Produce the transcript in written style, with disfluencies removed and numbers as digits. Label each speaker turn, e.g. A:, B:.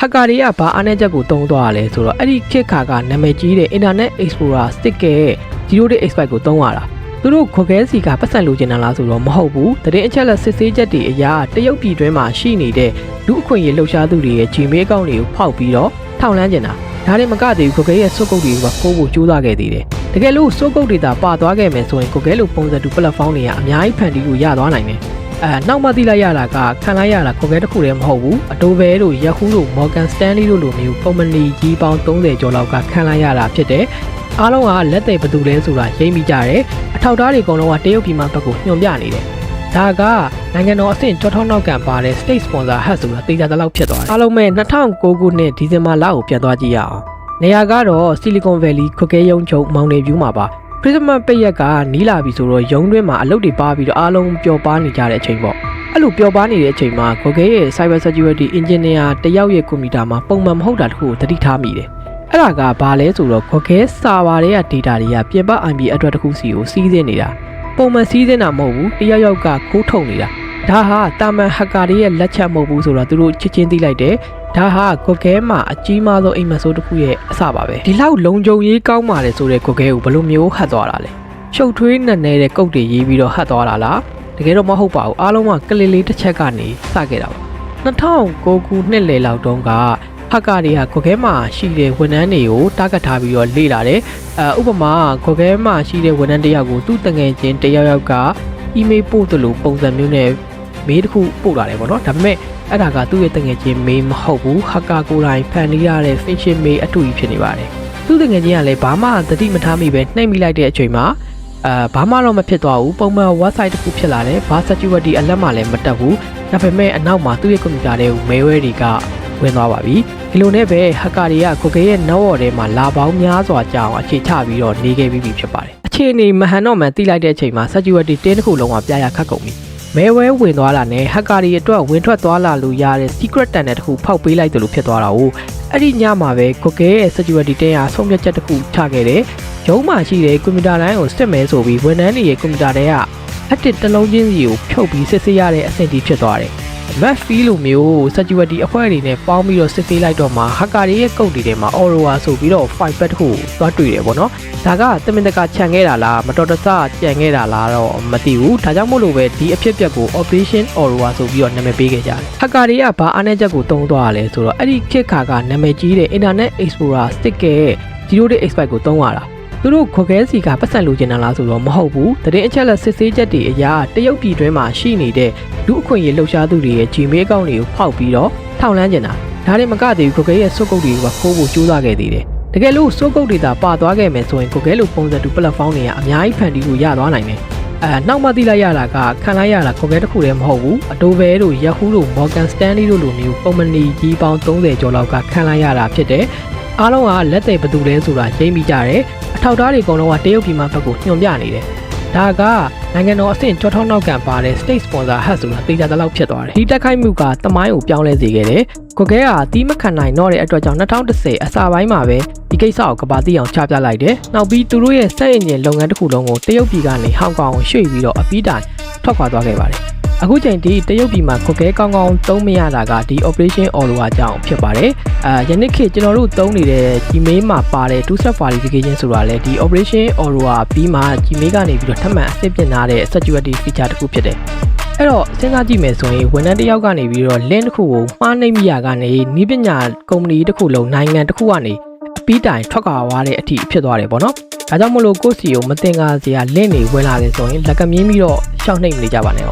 A: hacker တွေကဘာအားနည်းချက်ကိုတုံးသွားရလဲဆိုတော့အဲ့ဒီခေတ်ခါကနာမည်ကြီးတဲ့ Internet Explorer sticker ရဲ့ 0.x ကိုတုံးရတာသူတို့ခေါ်ခဲစီကပတ်စံလိုချင်တာလားဆိုတော့မဟုတ်ဘူးတရင်အချက်လက်စစ်ဆေးချက်တွေအရာတရုတ်ပြည်တွင်းမှာရှိနေတဲ့လူအခွင့်အရေးလှုပ်ရှားသူတွေရဲ့ Gmail အကောင့်တွေကိုဖောက်ပြီးတော့ထောက်လှမ်းကျင်တာဒါတွေမကသေးဘူးခေါ်ခဲရဲ့စုပ်ကုတ်တွေကဖိုးဖို့ကြိုးစားခဲ့သေးတယ်တကယ်လို့စုပ်ကုတ်တွေသာပါသွားခဲ့မယ်ဆိုရင်ခေါ်ခဲလိုပုံစံတူ platform တွေကအများကြီးဖန်တီးလို့ရသွားနိုင်တယ်နောက်မှသိလိုက်ရတာကခံလိုက်ရတာခေါ်ခဲတစ်ခုတည်းမဟုတ်ဘူး Adobe တို့ Yahoo တို့ Morgan Stanley တို့လိုမျိုးကုမ္ပဏီကြီးပေါင်း30ကျော်လောက်ကခံလိုက်ရတာဖြစ်တယ်အားလုံးကလက်သေးဘယ်သူလဲဆိုတာရိပ်မိကြတယ်အထောက်အထားတွေအကုန်လုံးကတရုတ်ပြည်မှာဘက်ကိုညွှန်ပြနေတယ်ဒါကနိုင်ငံတော်အဆင့်ကြောထောက်နောက်ကန်ပါတဲ့ State Sponsor Hat ဆိုတာတေချာတလောက်ဖြစ်သွားတယ်အားလုံးပဲ2009ခုနှစ်ဒီဇင်ဘာလကိုပြန်သွားကြည့်ရအောင်နေရာကတော့ Silicon Valley ခွက်ခဲရုံချုပ် Mountain View မှာပါChristmas ပိတ်ရက်ကနီးလာပြီဆိုတော့ရုံတွင်းမှာအလုပ်တွေပါပြီးတော့အားလုံးပျော်ပါနေကြတဲ့အချိန်ပေါ့အဲ့လိုပျော်ပါနေတဲ့အချိန်မှာခေါ်ခဲရဲ့ Cyber Security Engineer တယောက်ရဲ့ကွန်ပျူတာမှာပုံမှန်မဟုတ်တာတခုကိုသတိထားမိတယ်အဲ့ဒါကဘာလဲဆိုတော့ခေါ်ခဲစာပါတွေက data တွေကပြင်ပ IP address တစ်ခုစီကိုစီးဆင်းနေတာပုံမှန်စီးဆင်းတာမဟုတ်ဘူးတယောက်ယောက်ကခိုးထုတ်နေတာဒါဟာတာမန် hacker တွေရဲ့လက်ချက်မဟုတ်ဘူးဆိုတော့သူတို့ချက်ချင်းသိလိုက်တယ်ဒါဟာခေါ်ခဲမှာအကြီးမားဆုံးအိမ်မက်ဆိုးတစ်ခုရဲ့အစပါပဲဒီလောက်လုံခြုံရေးကောင်းပါတယ်ဆိုတဲ့ခေါ်ခဲကိုဘယ်လိုမျိုးဟတ်သွားတာလဲရှုပ်ထွေးနက်နဲတဲ့ကုတ်တွေရေးပြီးတော့ဟတ်သွားတာလားတကယ်တော့မဟုတ်ပါဘူးအားလုံးကကလေးလေးတစ်ချက်ကနေစခဲ့တာပါ2009ခုနှစ်လယ်လောက်တုန်းကhacker တွေကခေါ်ခဲမှာရှိတဲ့ဝန်ထမ်းတွေကိုတားကတ်ထားပြီးတော့လေ့လာတယ်ဥပမာခေါ်ခဲမှာရှိတဲ့ဝန်ထမ်းတယောက်ကိုသူ့တငယ်ချင်းတယောက်က email ပို့သလိုပုံစံမျိုးနဲ့မေးတစ်ခုပို့လာတယ်ပေါ့နော်ဒါပေမဲ့အဲ့ဒါကသူ့ရဲ့တငယ်ချင်းမေးမဟုတ်ဘူး hacker ကိုယ်တိုင်ဖန်တီးရတဲ့ phishing mail အတူကြီးဖြစ်နေပါတယ်သူ့တငယ်ချင်းကလည်းဘာမှသတိမထားမိပဲနှိပ်မိလိုက်တဲ့အချိန်မှာဘာမှတော့မဖြစ်သွားဘူးပုံမှန် website တစ်ခုဖြစ်လာတယ်ဘာ security အလက်မှလည်းမတက်ဘူးဒါပေမဲ့အနောက်မှာသူ့ရဲ့ကွန်ပျူတာတွေကို malware တွေကဝင်သွားပါပြီဒီလိုနဲ့ပဲ hacker တွေကကိုကေရဲ့နောက်ဝေါ်ထဲမှာလာပေါင်းများစွာကြာအောင်အခြေချပြီးတော့နေခဲ့ပြီးဖြစ်ပါတယ်အခြေအနေမဟန်တော့မှန်သိလိုက်တဲ့အချိန်မှာ security တင်းတစ်ခုလုံးကပြရခတ်ကုန်ပြီmalware ဝင်သွားတာနဲ့ hacker တွေအတွက်ဝင်ထွက်သွားလာလို့ရတဲ့ secret tunnel တစ်ခုဖောက်ပေးလိုက်တယ်လို့ဖြစ်သွားတာ哦အဲ့ဒီညမှာပဲကိုကေရဲ့ security တင်းဟာဆုံးဖြတ်ချက်တစ်ခုချခဲ့တယ်ရုံးမှာရှိတဲ့ကွန်ပျူတာတိုင်းကိုစစ်မဲဆိုပြီးဝန်ထမ်းတွေရဲ့ကွန်ပျူတာတွေကအတစ်တစ်လုံးချင်းစီကိုဖြုတ်ပြီးစစ်ဆေးရတဲ့အဆင့်တီဖြစ်သွားတယ်Map fee လိုမျိုး security အဖွဲ့တွေနဲ့ပေါင်းပြီးတော့စစ်ဆေးလိုက်တော့မှ hacker တွေရဲ့ကုတ်တွေထဲမှာ Aurora ဆိုပြီးတော့ file path တစ်ခုသွားတွေ့တယ်ပေါ့နော်ဒါကတမင်တကာခြံခဲ့တာလားမတော်တဆကြံခဲ့တာလားတော့မသိဘူးဒါကြောင့်မို့လို့ပဲဒီအဖြစ်အပျက်ကို Operation Aurora ဆိုပြီးတော့နာမည်ပေးခဲ့ကြတယ် hacker တွေကဘာအားနည်းချက်ကိုတုံးသွားရလဲဆိုတော့အဲ့ဒီခေတ်ခါကနာမည်ကြီးတဲ့ Internet Explorer sticker ရဲ့ 0.x ကိုတုံးရတာသူတို့ခေါ်ခဲစီကပတ်စံလိုချင်တာလားဆိုတော့မဟုတ်ဘူးတရင်အချက်လက်စစ်ဆေးချက်တွေအရာတရုတ်ပြည်တွင်းမှာရှိနေတဲ့လူအခွင့်အရေးလှုပ်ရှားသူတွေရဲ့ Gmail အကောင့်တွေကိုဖောက်ပြီးတော့ထောက်လှမ်းကျင်တာဒါတွေမကသေးဘူးခေါ်ခဲရဲ့စုပ်ကုတ်တွေကဖိုးဖို့ကြိုးစားခဲ့သေးတယ်တကယ်လို့စုပ်ကုတ်တွေသာပါသွားခဲ့မယ်ဆိုရင်ခေါ်ခဲလိုပုံစံတူ platform တွေကအများကြီးဖန်တီးလို့ရသွားနိုင်တယ်နောက်မှသိလိုက်ရတာကခံလိုက်ရတာခေါ်ခဲတစ်ခုတည်းမဟုတ်ဘူး Adobe တို့ Yahoo တို့ Morgan Stanley တို့လိုမျိုးကုမ္ပဏီကြီးပေါင်း30ကျော်လောက်ကခံလိုက်ရတာဖြစ်တယ်အားလုံးကလက်သေးဘယ်သူလဲဆိုတာရိပ်မိကြတယ်အထောက်အထားတွေအကုန်လုံးကတရုတ်ပြည်မှာဘက်ကိုညွှန်ပြနေတယ်ဒါကနိုင်ငံတော်အဆင့်ကြောထောက်နောက်ကန်ပါတဲ့ State Sponsor Hat ဆိုတာတေချာတလောက်ဖြစ်သွားတယ်ဒီတက်ခိုက်မှုကတမိုင်းကိုပြောင်းလဲစေခဲ့တယ်ကိုခဲကတီးမခံနိုင်တော့တဲ့အတွက်ကြောင့်2010အစပိုင်းမှာပဲဒီကိစ္စကိုကဘာတိအောင်ချပြလိုက်တယ်နောက်ပြီးသူတို့ရဲ့စက်အင်ဂျင်လုပ်ငန်းတစ်ခုလုံးကိုတရုတ်ပြည်ကနေဟောင်ကောင်ကိုရွှေ့ပြီးတော့အပီးတိုင်ထွက်ခွာသွားခဲ့ပါတယ်အခုချိန်ထိတရုတ်ပြည်မှာကိုခဲကောင်းကောင်းသုံးမရတာကဒီ Operation Aurora ကြောင့်ဖြစ်ပါတယ်ယနေ့ခေတ်ကျွန်တော်တို့သုံးနေတဲ့ Gmail မှာပါတဲ့ two step verification ဆိုတာလေဒီ Operation Aurora ပြီးမှ Gmail ကနေပြီးတော့ထပ်မံအသစ်ပြင်ထားတဲ့ security feature တစ်ခုဖြစ်တယ်အဲ့တော့စဉ်းစားကြည့်မယ်ဆိုရင်ဝန်ထမ်းတစ်ယောက်ကနေပြီးတော့ link တစ်ခုကိုမှားနှိမ့်မိရကနေဤပညာကုမ္ပဏီတစ်ခုလုံးနိုင်ငံတစ်ခုကနေအပြီးတိုင်ထွက်ခွာသွားတဲ့အထိဖြစ်သွားတယ်ပေါ့နော်ဒါကြောင့်မလို့ကိုယ့်စီကိုမတင်ကားစရာ link တွေဝင်လာတယ်ဆိုရင်လက်ကမြင်းပြီးတော့ရှောက်နှိမ့်နေကြပါနဲ့